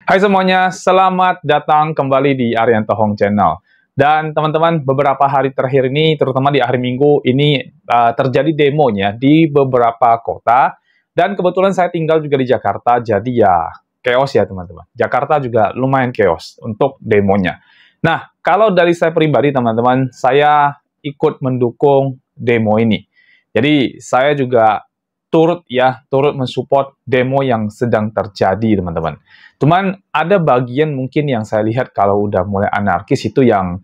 Hai semuanya, selamat datang kembali di Arianto Hong Channel. Dan teman-teman, beberapa hari terakhir ini, terutama di hari Minggu, ini terjadi demonya di beberapa kota. Dan kebetulan saya tinggal juga di Jakarta, jadi ya chaos ya teman-teman. Jakarta juga lumayan chaos untuk demonya. Nah, kalau dari saya pribadi teman-teman, saya ikut mendukung demo ini. Jadi saya juga turut mensupport demo yang sedang terjadi teman-teman. Cuman ada bagian mungkin yang saya lihat kalau udah mulai anarkis itu yang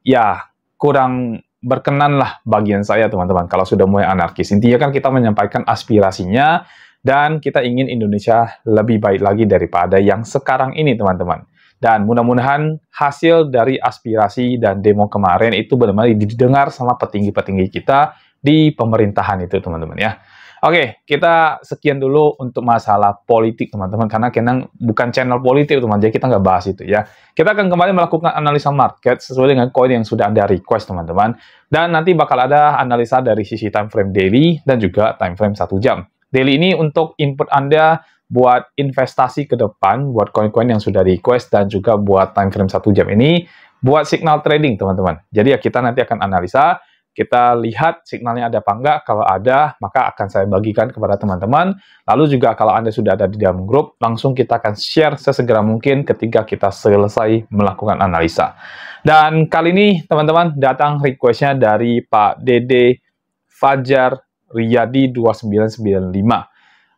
ya kurang berkenan lah bagian saya teman-teman kalau sudah mulai anarkis. Intinya kan kita menyampaikan aspirasinya dan kita ingin Indonesia lebih baik lagi daripada yang sekarang ini teman-teman. Dan mudah-mudahan hasil dari aspirasi dan demo kemarin itu benar-benar didengar sama petinggi-petinggi kita di pemerintahan itu teman-teman ya. Oke, kita sekian dulu untuk masalah politik, teman-teman. Karena kita bukan channel politik, teman-teman. Jadi kita nggak bahas itu, ya. Kita akan kembali melakukan analisa market sesuai dengan koin yang sudah Anda request, teman-teman. Dan nanti bakal ada analisa dari sisi time frame daily dan juga time frame 1 jam. Daily ini untuk input Anda buat investasi ke depan, buat koin-koin yang sudah request, dan juga buat time frame 1 jam ini, buat signal trading, teman-teman. Jadi ya kita nanti akan analisa. Kita lihat signalnya ada apa enggak, kalau ada maka akan saya bagikan kepada teman-teman. Lalu juga kalau Anda sudah ada di dalam grup, langsung kita akan share sesegera mungkin ketika kita selesai melakukan analisa. Dan kali ini teman-teman datang requestnya dari Pak Dede Fajar Riyadi 2995.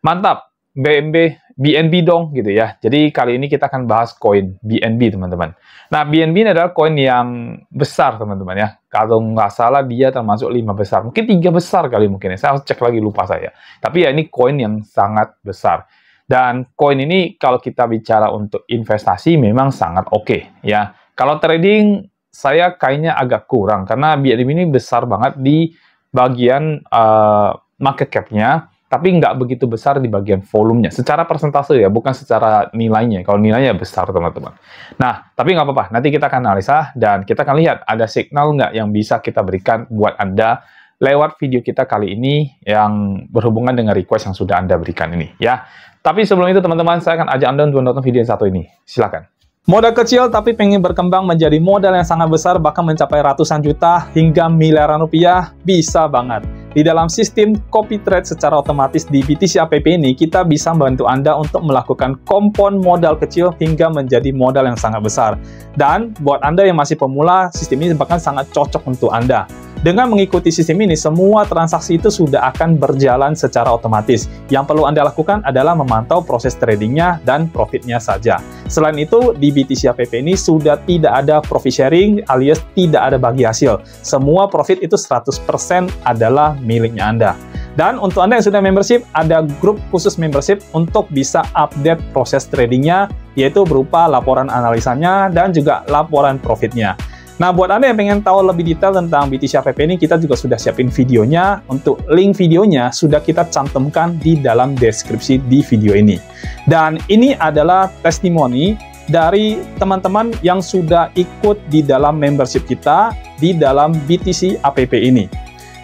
Mantap, BNB dong gitu ya. Jadi kali ini kita akan bahas koin BNB teman-teman. Nah, BNB ini adalah koin yang besar teman-teman ya. Kalau nggak salah dia termasuk 5 besar. Mungkin 3 besar kali mungkin ya. Saya harus cek lagi, lupa saya. Tapi ya ini koin yang sangat besar. Dan koin ini kalau kita bicara untuk investasi memang sangat oke ya. Kalau trading saya kayaknya agak kurang. Karena BNB ini besar banget di bagian market cap-nya. Tapi nggak begitu besar di bagian volumenya. Secara persentase ya, bukan secara nilainya. Kalau nilainya besar, teman-teman. Nah, tapi nggak apa-apa. Nanti kita akan analisa, dan kita akan lihat ada signal nggak yang bisa kita berikan buat Anda lewat video kita kali ini yang berhubungan dengan request yang sudah Anda berikan ini. Ya. Tapi sebelum itu, teman-teman, saya akan ajak Anda untuk menonton video yang satu ini. Silakan. Modal kecil tapi pengen berkembang menjadi modal yang sangat besar, bahkan mencapai ratusan juta hingga miliaran rupiah, bisa banget. Di dalam sistem copy trade secara otomatis di BTC APP ini, kita bisa membantu Anda untuk melakukan kompon modal kecil hingga menjadi modal yang sangat besar. Dan buat Anda yang masih pemula, sistem ini bahkan sangat cocok untuk Anda. Dengan mengikuti sistem ini, semua transaksi itu sudah akan berjalan secara otomatis. Yang perlu Anda lakukan adalah memantau proses tradingnya dan profitnya saja. Selain itu, di BTC APP ini sudah tidak ada profit sharing alias tidak ada bagi hasil. Semua profit itu 100% adalah miliknya Anda. Dan untuk Anda yang sudah membership, ada grup khusus membership untuk bisa update proses tradingnya, yaitu berupa laporan analisanya dan juga laporan profitnya. Nah, buat Anda yang pengen tahu lebih detail tentang BTC APP ini, kita juga sudah siapin videonya. Untuk link videonya sudah kita cantumkan di dalam deskripsi di video ini. Dan ini adalah testimoni dari teman-teman yang sudah ikut di dalam membership kita di dalam BTC APP ini.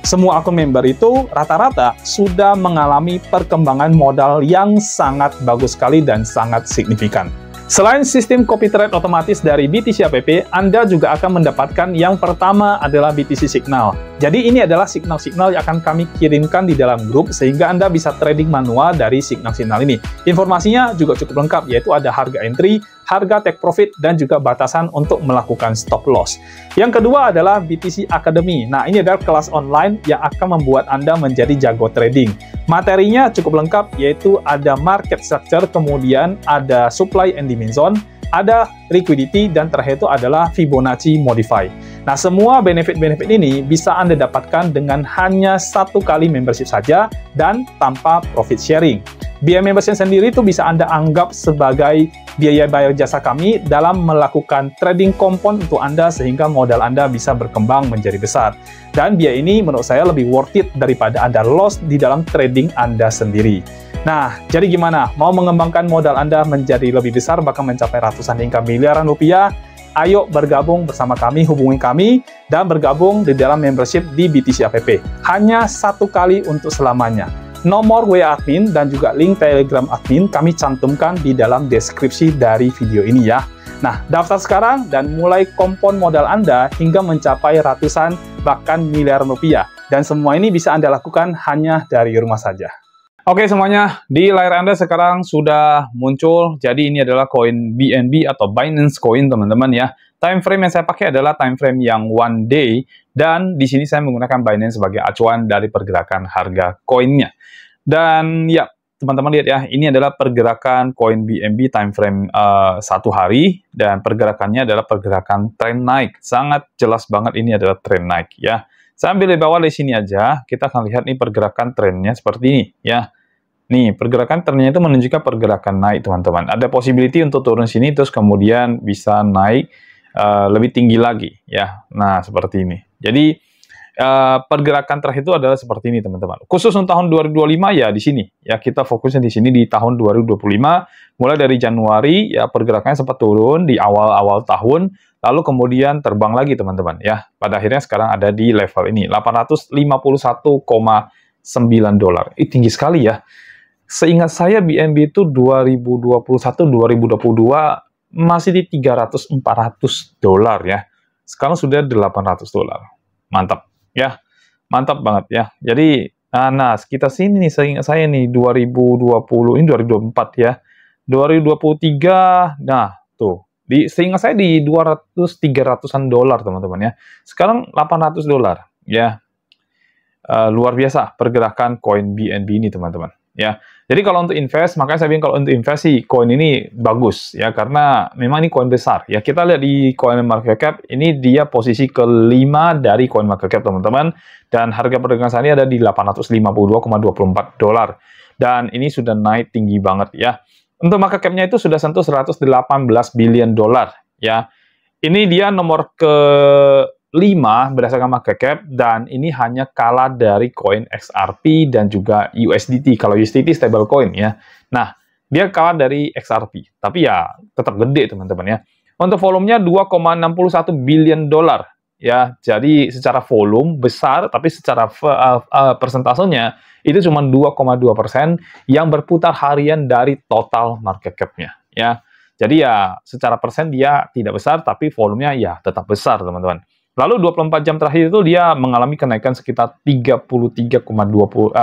Semua akun member itu rata-rata sudah mengalami perkembangan modal yang sangat bagus sekali dan sangat signifikan. Selain sistem copy trade otomatis dari BTC APP, Anda juga akan mendapatkan yang pertama adalah BTC Signal. Jadi ini adalah signal-signal yang akan kami kirimkan di dalam grup sehingga Anda bisa trading manual dari signal-signal ini. Informasinya juga cukup lengkap, yaitu ada harga entry, harga take profit, dan juga batasan untuk melakukan stop loss. Yang kedua adalah BTC Academy. Nah, ini adalah kelas online yang akan membuat Anda menjadi jago trading. Materinya cukup lengkap, yaitu ada market structure, kemudian ada supply and demand zone, ada liquidity, dan terakhir itu adalah Fibonacci Modify. Nah, semua benefit-benefit ini bisa Anda dapatkan dengan hanya 1 kali membership saja dan tanpa profit sharing. Biaya membership sendiri itu bisa Anda anggap sebagai biaya bayar jasa kami dalam melakukan trading kompon untuk Anda sehingga modal Anda bisa berkembang menjadi besar. Dan biaya ini menurut saya lebih worth it daripada Anda loss di dalam trading Anda sendiri. Nah, jadi gimana? Mau mengembangkan modal Anda menjadi lebih besar, bahkan mencapai ratusan hingga miliaran rupiah? Ayo bergabung bersama kami, hubungi kami, dan bergabung di dalam membership di BTC APP. Hanya 1 kali untuk selamanya. Nomor WA admin dan juga link Telegram admin kami cantumkan di dalam deskripsi dari video ini ya. Nah, daftar sekarang dan mulai kompon modal Anda hingga mencapai ratusan bahkan miliaran rupiah. Dan semua ini bisa Anda lakukan hanya dari rumah saja. Oke semuanya, di layar Anda sekarang sudah muncul, jadi ini adalah koin BNB atau Binance Coin teman-teman ya. Time frame yang saya pakai adalah time frame yang one day, dan di sini saya menggunakan Binance sebagai acuan dari pergerakan harga koinnya. Dan ya, teman-teman lihat ya, ini adalah pergerakan koin BNB time frame 1 hari, dan pergerakannya adalah pergerakan tren naik. Sangat jelas banget ini adalah tren naik ya. Saya ambil di bawah di sini aja, kita akan lihat nih pergerakan trennya seperti ini ya. Nih, pergerakan trennya itu menunjukkan pergerakan naik, teman-teman. Ada possibility untuk turun sini, terus kemudian bisa naik lebih tinggi lagi, ya. Nah, seperti ini. Jadi, pergerakan terakhir itu adalah seperti ini, teman-teman. Khusus untuk tahun 2025, ya di sini. Ya, kita fokusnya di sini di tahun 2025. Mulai dari Januari, ya pergerakannya sempat turun di awal-awal tahun, lalu kemudian terbang lagi, teman-teman. Ya, pada akhirnya sekarang ada di level ini, 851,9 dolar. Ini tinggi sekali ya. Seingat saya BNB itu 2021-2022 masih di 300-400 dolar ya. Sekarang sudah 800 dolar. Mantap ya. Mantap banget ya. Jadi nah sekitar sini nih seingat saya nih 2020 ini 2024 ya. 2023 nah tuh seingat saya di 200-300an dolar teman-teman ya. Sekarang 800 dolar ya. Luar biasa pergerakan koin BNB ini teman-teman ya. Jadi kalau untuk invest, makanya saya bilang kalau untuk invest sih koin ini bagus ya, karena memang ini koin besar ya. Kita lihat di coin market cap ini dia posisi kelima dari coin market cap teman-teman, dan harga perdagangan saat ini ada di 852,24 dolar, dan ini sudah naik tinggi banget ya. Untuk market cap-nya itu sudah sentuh 118 billion dolar ya. Ini dia nomor ke 5 berdasarkan market cap, dan ini hanya kalah dari koin XRP dan juga USDT. Kalau USDT stable coin ya. Nah, dia kalah dari XRP, tapi ya tetap gede teman-teman ya. Untuk volumenya 2,61 billion dolar ya. Jadi secara volume besar, tapi secara persentasenya itu cuma 2,2% yang berputar harian dari total market cap-nya ya. Jadi ya secara persen dia tidak besar, tapi volumenya ya tetap besar teman-teman. Lalu 24 jam terakhir itu dia mengalami kenaikan sekitar 33,89%.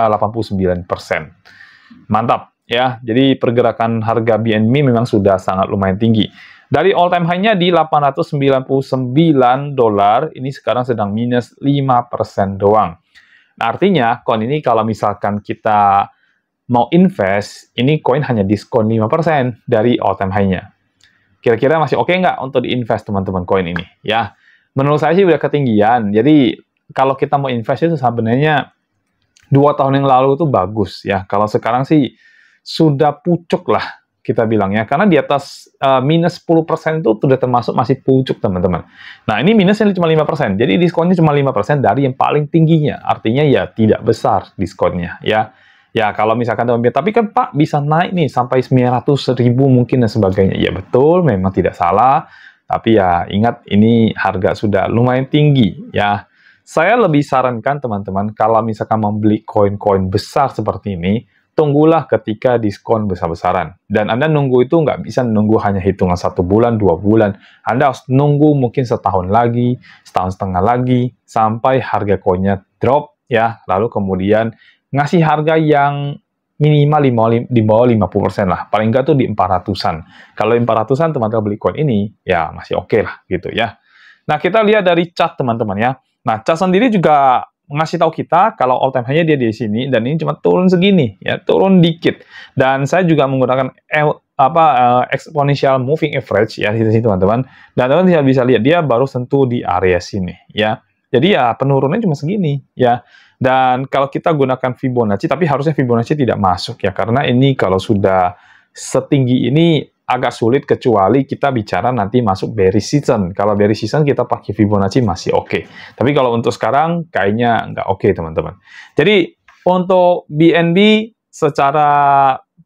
Mantap ya. Jadi pergerakan harga BNB memang sudah sangat lumayan tinggi. Dari all time high-nya di 899 dolar, ini sekarang sedang minus 5% doang. Nah, artinya koin ini kalau misalkan kita mau invest, ini koin hanya diskon 5% dari all time high-nya. Kira-kira masih oke nggak untuk diinvest teman-teman koin ini ya? Menurut saya sih udah ketinggian. Jadi kalau kita mau invest itu sebenarnya 2 tahun yang lalu itu bagus ya. Kalau sekarang sih sudah pucuk lah kita bilang ya. Karena di atas minus 10% itu sudah termasuk masih pucuk teman-teman. Nah ini minusnya cuma 5%. Jadi diskonnya cuma 5% dari yang paling tingginya. Artinya ya tidak besar diskonnya ya. Ya kalau misalkan teman-teman, tapi kan Pak bisa naik nih sampai 900.000 mungkin dan sebagainya. Ya betul, memang tidak salah. Tapi ya ingat ini harga sudah lumayan tinggi ya. Saya lebih sarankan teman-teman kalau misalkan membeli koin-koin besar seperti ini, tunggulah ketika diskon besar-besaran. Dan Anda nunggu itu nggak bisa nunggu hanya hitungan 1 bulan, 2 bulan. Anda harus nunggu mungkin setahun lagi, setahun setengah lagi, sampai harga koinnya drop ya. Lalu kemudian ngasih harga yang minimal di bawah 50% lah. Paling nggak tuh di 400-an. Kalau 400-an teman-teman beli koin ini, ya masih oke lah gitu ya. Nah, kita lihat dari chart teman-teman ya. Nah, chart sendiri juga ngasih tahu kita kalau all time high-nya dia di sini, dan ini cuma turun segini ya, turun dikit. Dan saya juga menggunakan exponential moving average ya di sini teman-teman. Dan teman-teman bisa lihat dia baru sentuh di area sini ya. Jadi ya penurunannya cuma segini ya. Dan kalau kita gunakan Fibonacci, tapi harusnya Fibonacci tidak masuk ya, karena ini kalau sudah setinggi ini agak sulit kecuali kita bicara nanti masuk bearish season. Kalau bearish season kita pakai Fibonacci masih oke. Tapi kalau untuk sekarang kayaknya nggak oke teman-teman. Jadi untuk BNB secara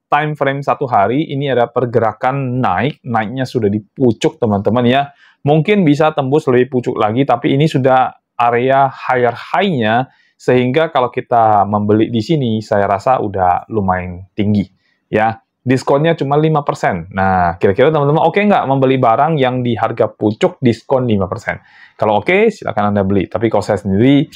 time frame 1 hari ini ada pergerakan naiknya sudah di pucuk teman-teman ya. Mungkin bisa tembus lebih pucuk lagi, tapi ini sudah area higher high-nya Sehingga kalau kita membeli di sini, saya rasa udah lumayan tinggi, ya. Diskonnya cuma 5%. Nah, kira-kira teman-teman oke nggak membeli barang yang di harga pucuk diskon 5%? Kalau oke, silakan Anda beli. Tapi kalau saya sendiri,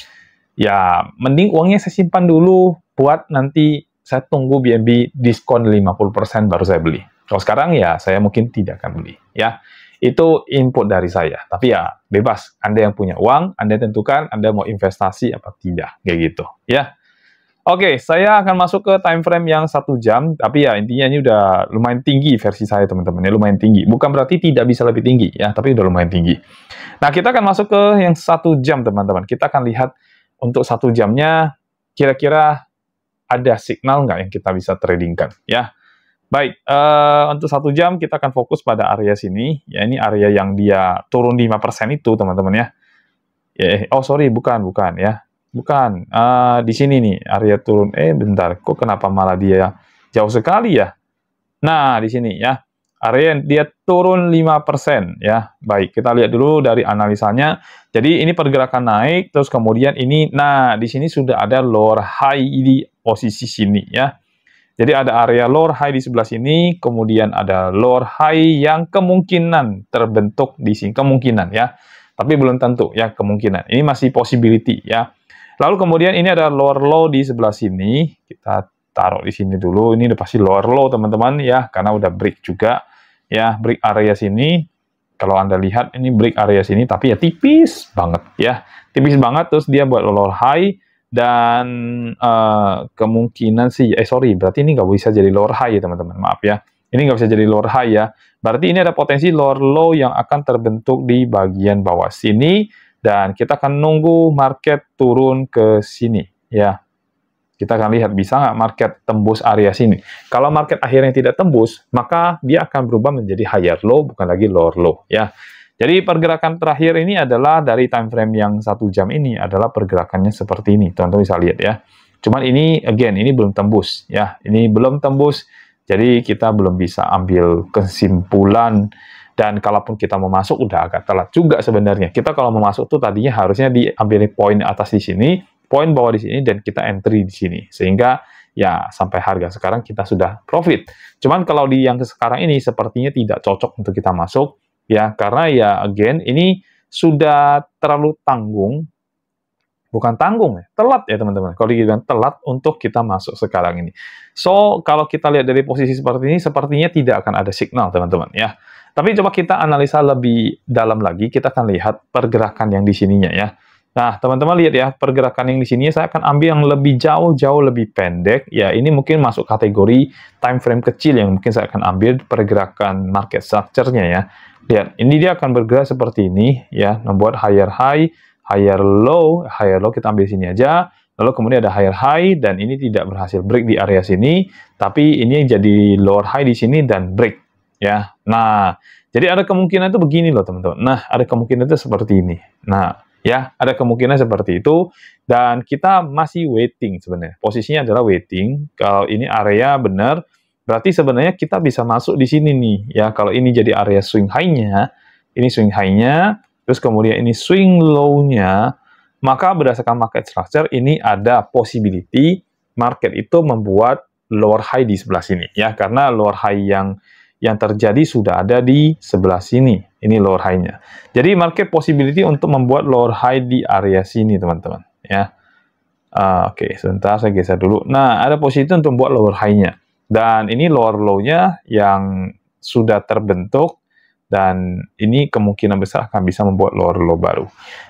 ya mending uangnya saya simpan dulu buat nanti saya tunggu BNB diskon 50% baru saya beli. Kalau sekarang ya saya mungkin tidak akan beli, ya. Itu input dari saya. Tapi ya bebas, Anda yang punya uang, Anda tentukan Anda mau investasi apa tidak, kayak gitu, ya. Oke, saya akan masuk ke time frame yang 1 jam, tapi ya intinya ini udah lumayan tinggi versi saya teman-teman, ya lumayan tinggi. Bukan berarti tidak bisa lebih tinggi, ya, tapi udah lumayan tinggi. Nah, kita akan masuk ke yang 1 jam teman-teman. Kita akan lihat untuk 1 jamnya, kira-kira ada signal nggak yang kita bisa tradingkan, ya. Baik, untuk 1 jam kita akan fokus pada area sini, ya ini area yang dia turun 5% itu teman-teman ya. Oh sorry, bukan ya. Bukan, di sini nih, area turun. Bentar, kok kenapa malah dia jauh sekali ya? Nah, di sini ya, area yang dia turun 5%, ya. Baik, kita lihat dulu dari analisanya. Jadi, ini pergerakan naik, terus kemudian ini, nah, di sini sudah ada lower high di posisi sini, ya. Jadi, ada area lower high di sebelah sini, kemudian ada lower high yang kemungkinan terbentuk di sini, kemungkinan, ya. Tapi belum tentu, ya, kemungkinan. Ini masih possibility, ya. Lalu kemudian ini ada lower low di sebelah sini. Kita taruh di sini dulu. Ini udah pasti lower low teman-teman ya, karena udah break juga ya, break area sini. Kalau Anda lihat ini break area sini, tapi ya tipis banget ya, tipis banget. Terus dia buat lower high dan kemungkinan sih, berarti ini nggak bisa jadi lower high ya teman-teman. Maaf ya, ini nggak bisa jadi lower high ya. Berarti ini ada potensi lower low yang akan terbentuk di bagian bawah sini. Dan kita akan nunggu market turun ke sini, ya. Kita akan lihat bisa nggak market tembus area sini. Kalau market akhirnya tidak tembus, maka dia akan berubah menjadi higher low, bukan lagi lower low, ya. Jadi pergerakan terakhir ini adalah dari time frame yang 1 jam ini adalah pergerakannya seperti ini, teman-teman bisa lihat ya. Cuman ini, again, ini belum tembus, ya. Ini belum tembus, jadi kita belum bisa ambil kesimpulan. Dan kalaupun kita mau masuk, udah agak telat juga sebenarnya. Kita kalau mau masuk tuh tadinya harusnya diambil poin atas di sini, poin bawah di sini, dan kita entry di sini. Sehingga ya sampai harga sekarang kita sudah profit. Cuman kalau di yang sekarang ini sepertinya tidak cocok untuk kita masuk, ya karena ya again ini sudah terlalu tanggung, bukan tanggung ya, telat ya teman-teman. Kalau dibilang telat untuk kita masuk sekarang ini. So kalau kita lihat dari posisi seperti ini, sepertinya tidak akan ada signal teman-teman ya. Tapi coba kita analisa lebih dalam lagi, kita akan lihat pergerakan yang di sininya ya. Nah, teman-teman lihat ya, pergerakan yang di sini saya akan ambil yang lebih jauh lebih pendek. Ya, ini mungkin masuk kategori time frame kecil yang mungkin saya akan ambil pergerakan market structure-nya ya. Lihat, ini dia akan bergerak seperti ini ya, membuat higher high, higher low kita ambil sini aja. Lalu kemudian ada higher high dan ini tidak berhasil break di area sini, tapi ini jadi lower high di sini dan break. Ya, nah, jadi ada kemungkinan itu begini loh teman-teman. Nah, ada kemungkinan itu seperti ini. Nah, ya, ada kemungkinan seperti itu. Dan kita masih waiting sebenarnya. Posisinya adalah waiting. Kalau ini area benar, berarti sebenarnya kita bisa masuk di sini nih. Ya, kalau ini jadi area swing high-nya, ini swing high-nya, terus kemudian ini swing low-nya, maka berdasarkan market structure, ini ada possibility market itu membuat lower high di sebelah sini. Ya, karena lower high yang terjadi sudah ada di sebelah sini. Ini lower high-nya. Jadi market possibility untuk membuat lower high di area sini, teman-teman. Ya. Oke, sebentar saya geser dulu. Nah, ada posisi untuk membuat lower high-nya. Dan ini lower low-nya yang sudah terbentuk. Dan ini kemungkinan besar akan bisa membuat lower low baru.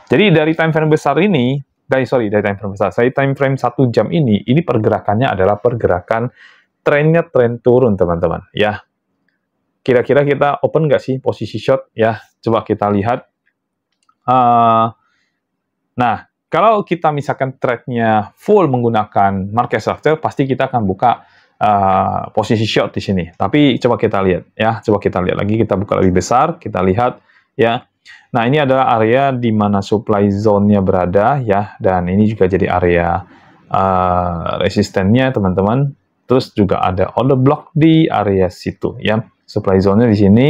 Jadi dari time frame besar ini, dari time frame besar, saya time frame 1 jam ini pergerakannya adalah pergerakan trennya tren turun, teman-teman. Ya. Kira-kira kita open nggak sih posisi short ya? Coba kita lihat. Nah, kalau kita misalkan trade-nya full menggunakan market structure, pasti kita akan buka posisi short di sini. Tapi coba kita lihat ya, coba kita lihat lagi, kita buka lebih besar, kita lihat ya. Nah, ini adalah area di mana supply zone-nya berada ya, dan ini juga jadi area resistennya teman-teman. Terus juga ada order block di area situ ya. Supply zone-nya di sini,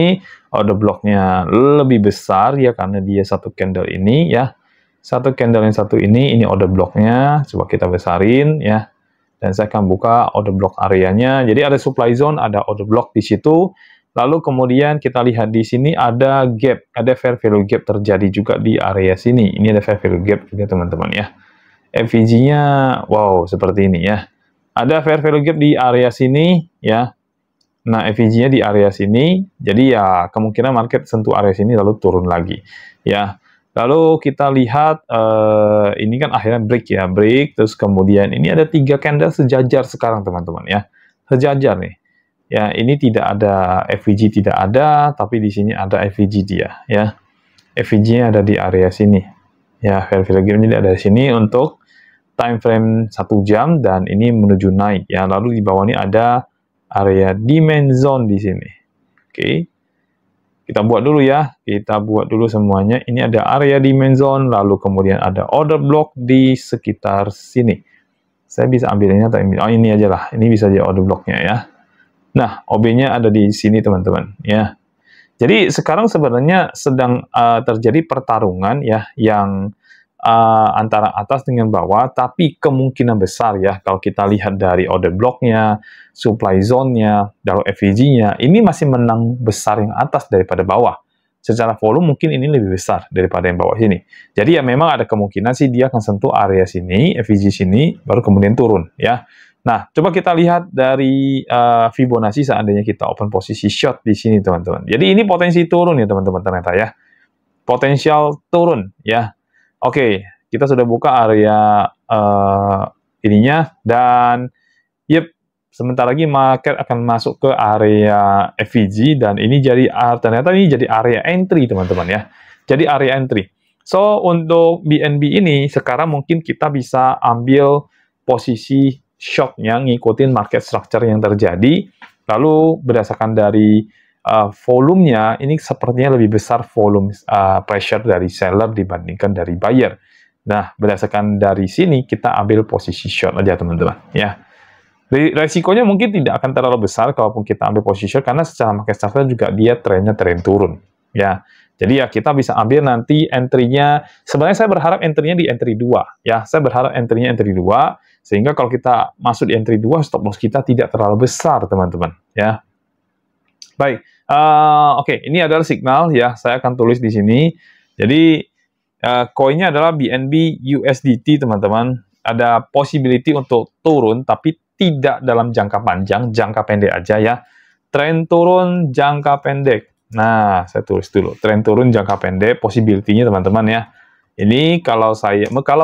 order block-nya lebih besar ya karena dia satu candle ini ya. Satu candle yang satu ini order blocknya. Coba kita besarin ya. Dan saya akan buka order block areanya. Jadi ada supply zone, ada order block di situ. Lalu kemudian kita lihat di sini ada gap, ada fair value gap terjadi juga di area sini. Ini ada fair value gap juga teman-teman ya. FVG-nya wow seperti ini ya. Ada fair value gap di area sini ya. Nah, FVG-nya di area sini. Jadi ya kemungkinan market sentuh area sini lalu turun lagi ya. Lalu kita lihat ini kan akhirnya break ya, break. Terus kemudian ini ada 3 candle sejajar sekarang teman-teman ya. Sejajar nih. Ya, ini tidak ada FVG, tidak ada, tapi di sini ada FVG dia ya. FVG-nya ada di area sini. Ya, fair value gap-nya ada di sini untuk time frame 1 jam dan ini menuju naik ya. Lalu di bawah ini ada area demand zone di sini. Oke. Kita buat dulu ya. Kita buat dulu semuanya. Ini ada area demand zone, lalu kemudian ada order block di sekitar sini. Saya bisa ambilnya atau ini aja lah. Ini bisa jadi order blocknya ya. Nah, OB-nya ada di sini teman-teman ya. Jadi sekarang sebenarnya sedang terjadi pertarungan ya yang antara atas dengan bawah, tapi kemungkinan besar ya kalau kita lihat dari order blocknya, supply zone-nya, lalu FVG-nya, ini masih menang besar yang atas daripada bawah. Secara volume mungkin ini lebih besar daripada yang bawah sini. Jadi ya memang ada kemungkinan sih dia akan sentuh area sini, FVG sini, baru kemudian turun ya. Nah, coba kita lihat dari Fibonacci seandainya kita open posisi short di sini teman-teman. Jadi ini potensi turun ya teman-teman ternyata ya. Potensial turun ya. Oke, kita sudah buka area ininya dan sebentar lagi market akan masuk ke area FVG dan ini jadi ternyata ini jadi area entry teman-teman ya. Jadi area entry. So untuk BNB ini sekarang mungkin kita bisa ambil posisi short-nya ngikutin market structure yang terjadi. Lalu berdasarkan dari volumenya, ini sepertinya lebih besar volume pressure dari seller dibandingkan dari buyer. Nah, berdasarkan dari sini, kita ambil posisi short aja, teman-teman. Ya. Resikonya mungkin tidak akan terlalu besar kalaupun kita ambil posisi short, karena secara market structure juga dia trennya tren turun. Ya. Jadi ya kita bisa ambil nanti entry-nya, sebenarnya saya berharap entry-nya di entry 2. Ya, saya berharap entry-nya entry 2, sehingga kalau kita masuk di entry 2, stop loss kita tidak terlalu besar, teman-teman. Ya. Baik. Oke, ini adalah signal ya. Saya akan tulis di sini. Jadi koinnya adalah BNB USDT teman-teman. Ada possibility untuk turun, tapi tidak dalam jangka panjang, jangka pendek aja ya. Tren turun jangka pendek. Nah, saya tulis dulu. Tren turun jangka pendek, possibility-nya teman-teman ya. Ini kalau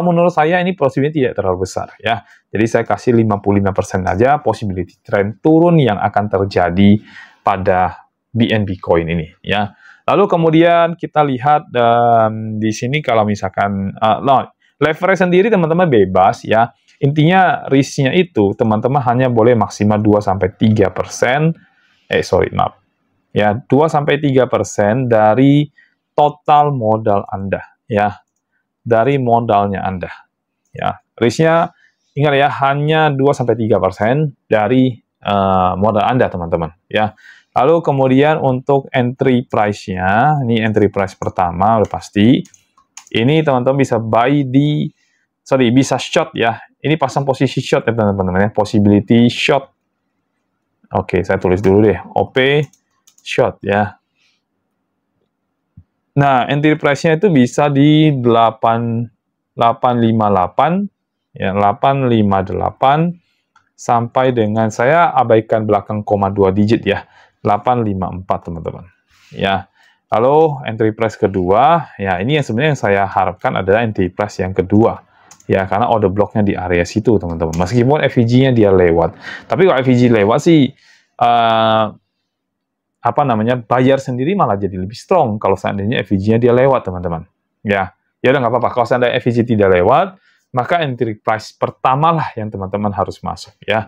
menurut saya ini possibility tidak terlalu besar ya. Jadi saya kasih 55% aja possibility tren turun yang akan terjadi pada BNB coin ini ya. Lalu kemudian kita lihat di sini kalau misalkan leverage sendiri teman-teman bebas ya. Intinya risk-nya itu teman-teman hanya boleh maksimal 2-3%. Ya, 2-3% dari total modal Anda ya. Dari modalnya Anda. Ya, risk-nya ingat ya hanya 2-3% dari modal Anda teman-teman ya. Lalu kemudian untuk entry price-nya, ini entry price pertama udah pasti. Ini teman-teman bisa buy bisa short ya. Ini pasang posisi short ya teman-teman ya, possibility short. Oke, saya tulis dulu deh, OP short ya. Nah, entry price-nya itu bisa di 858 ya, 858 sampai dengan saya abaikan belakang koma 2 digit ya. 854 teman-teman ya. Lalu entry price kedua ya, ini yang sebenarnya yang saya harapkan adalah entry price yang kedua ya, karena order blocknya di area situ teman-teman, meskipun FVG-nya dia lewat, tapi kalau FVG lewat sih buyer sendiri malah jadi lebih strong kalau seandainya FVG-nya dia lewat teman-teman ya. Ya udah nggak apa-apa, kalau seandainya FVG tidak lewat maka entry price pertama lah yang teman-teman harus masuk ya.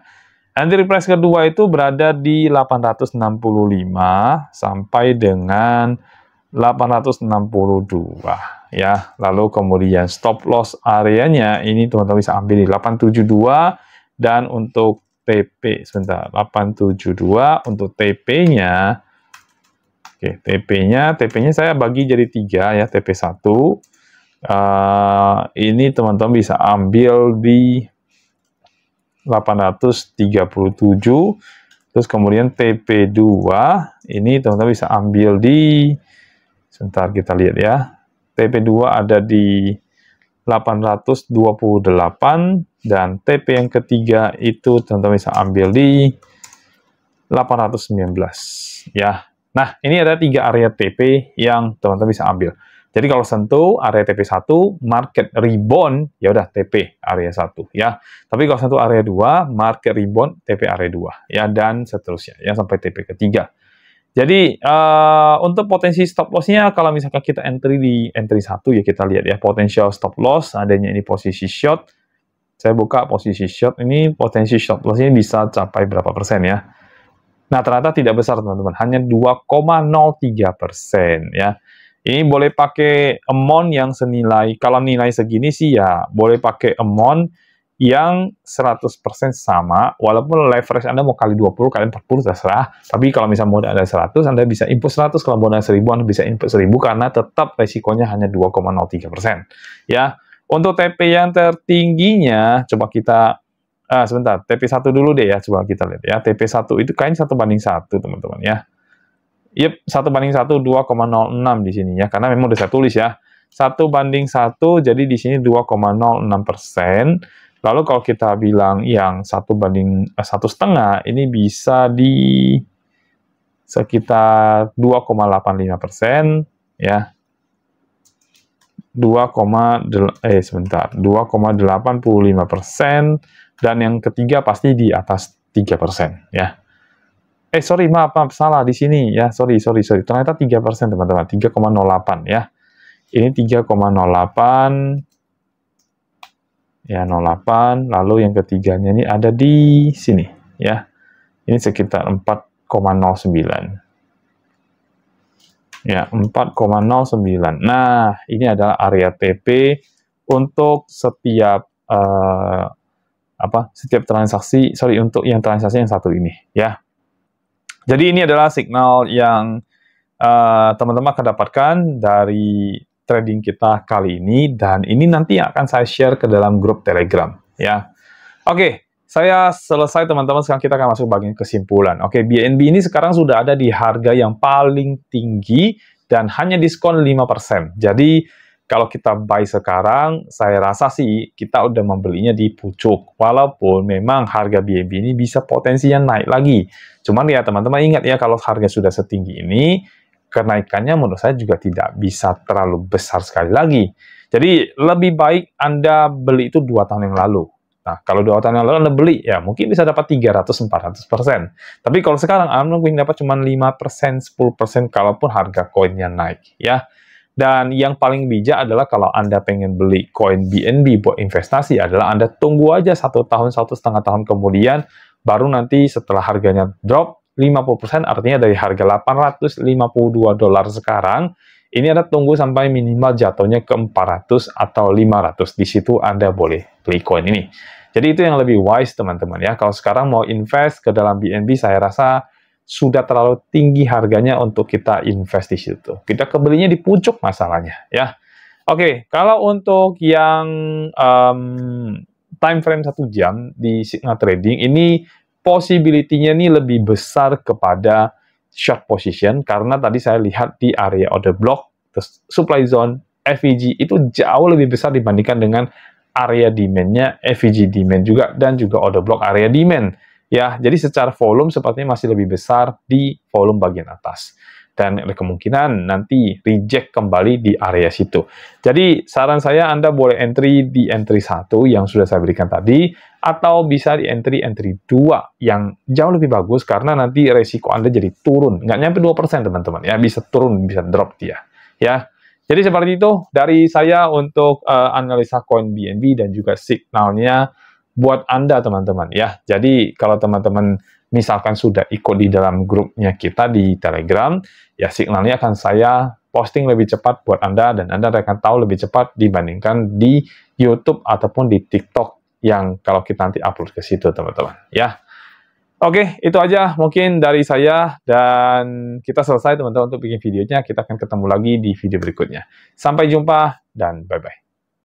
Entry price kedua itu berada di 865 sampai dengan 862 ya. Lalu kemudian stop loss areanya ini teman-teman bisa ambil di 872 dan untuk TP sebentar 872 untuk TP-nya. Oke, TP-nya saya bagi jadi 3 ya, TP1, Ini teman-teman bisa ambil di 837. Terus kemudian TP2 ini teman-teman bisa ambil di, sebentar kita lihat ya, TP2 ada di 828, dan TP yang ketiga itu teman-teman bisa ambil di 819 ya. Nah, ini ada 3 area TP yang teman-teman bisa ambil. Jadi kalau sentuh area TP1, market rebound, ya udah TP area 1 ya. Tapi kalau sentuh area 2, market rebound, TP area 2 ya, dan seterusnya ya sampai TP ketiga. Jadi untuk potensi stop loss-nya, kalau misalkan kita entry di entry 1 ya, kita lihat ya potensial stop loss adanya ini posisi short. Saya buka posisi short ini, potensi stop loss-nya bisa capai berapa persen ya. Nah, ternyata tidak besar teman-teman, hanya 2,03% ya. Ini boleh pakai amount yang senilai, kalau nilai segini sih ya boleh pakai amount yang 100% sama, walaupun leverage Anda mau kali 20, kali 40, terserah. Tapi kalau misalnya modal Anda 100, Anda bisa input 100, kalau modal 1000, Anda bisa input 1000, karena tetap resikonya hanya 2,03%. Ya, untuk TP yang tertingginya, coba kita, sebentar, TP1 dulu deh ya, coba kita lihat ya. TP1 itu kayaknya 1:1, teman-teman ya. Yep, 1:1, 2,06 di sini ya, karena memang udah saya tulis ya. 1:1, jadi di sini 2,06%. Lalu kalau kita bilang yang 1:1,5, ini bisa di sekitar 2,85% ya. 2,85%, dan yang ketiga pasti di atas 3% ya. Sorry, maaf, salah di sini ya, sorry. Ternyata 3%, teman-teman, 3,08 ya. Ini 3,08 ya, 08, lalu yang ketiganya ini ada di sini ya. Ini sekitar 4,09. Ya, 4,09. Nah, ini adalah area TP untuk setiap setiap transaksi, untuk yang transaksi yang satu ini ya. Jadi ini adalah signal yang teman-teman akan dapatkan dari trading kita kali ini, dan ini nanti akan saya share ke dalam grup Telegram ya. Oke, saya selesai teman-teman, sekarang kita akan masuk bagian kesimpulan. Oke, BNB ini sekarang sudah ada di harga yang paling tinggi dan hanya diskon 5%. Jadi kalau kita buy sekarang, saya rasa sih kita udah membelinya di pucuk. Walaupun memang harga BNB ini bisa potensinya naik lagi. Cuman ya teman-teman ingat ya, kalau harga sudah setinggi ini, kenaikannya menurut saya juga tidak bisa terlalu besar sekali lagi. Jadi lebih baik Anda beli itu 2 tahun yang lalu. Nah, kalau 2 tahun yang lalu Anda beli, ya mungkin bisa dapat 300-400%. Tapi kalau sekarang Anda mungkin dapat cuma 5%, 10%, kalaupun harga koinnya naik ya. Dan yang paling bijak adalah kalau Anda pengen beli koin BNB buat investasi adalah Anda tunggu aja 1 tahun, 1,5 tahun kemudian, baru nanti setelah harganya drop 50%, artinya dari harga $852 sekarang, ini Anda tunggu sampai minimal jatuhnya ke 400 atau 500. Di situ Anda boleh beli koin ini. Jadi itu yang lebih wise teman-teman ya. Kalau sekarang mau invest ke dalam BNB, saya rasa sudah terlalu tinggi harganya untuk kita invest di situ. Kita kebelinya di pucuk masalahnya ya. Oke, kalau untuk yang time frame 1 jam di signal trading ini, possibility-nya ini lebih besar kepada short position, karena tadi saya lihat di area order block, terus supply zone, FVG itu jauh lebih besar dibandingkan dengan area demand-nya, FVG demand juga, dan juga order block area demand. Ya, jadi secara volume sepertinya masih lebih besar di volume bagian atas. Dan kemungkinan nanti reject kembali di area situ. Jadi saran saya Anda boleh entry di entry 1 yang sudah saya berikan tadi, atau bisa di entry 2 yang jauh lebih bagus, karena nanti resiko Anda jadi turun. Nggak nyampe 2% teman-teman ya, bisa turun, bisa drop dia. Ya, jadi seperti itu dari saya untuk analisa koin BNB dan juga signalnya buat Anda teman-teman ya. Jadi kalau teman-teman misalkan sudah ikut di dalam grupnya kita di Telegram, ya signalnya akan saya posting lebih cepat buat Anda, dan Anda akan tahu lebih cepat dibandingkan di YouTube ataupun di TikTok yang kalau kita nanti upload ke situ teman-teman ya. Oke, itu aja mungkin dari saya, dan kita selesai teman-teman untuk bikin videonya. Kita akan ketemu lagi di video berikutnya. Sampai jumpa dan bye-bye.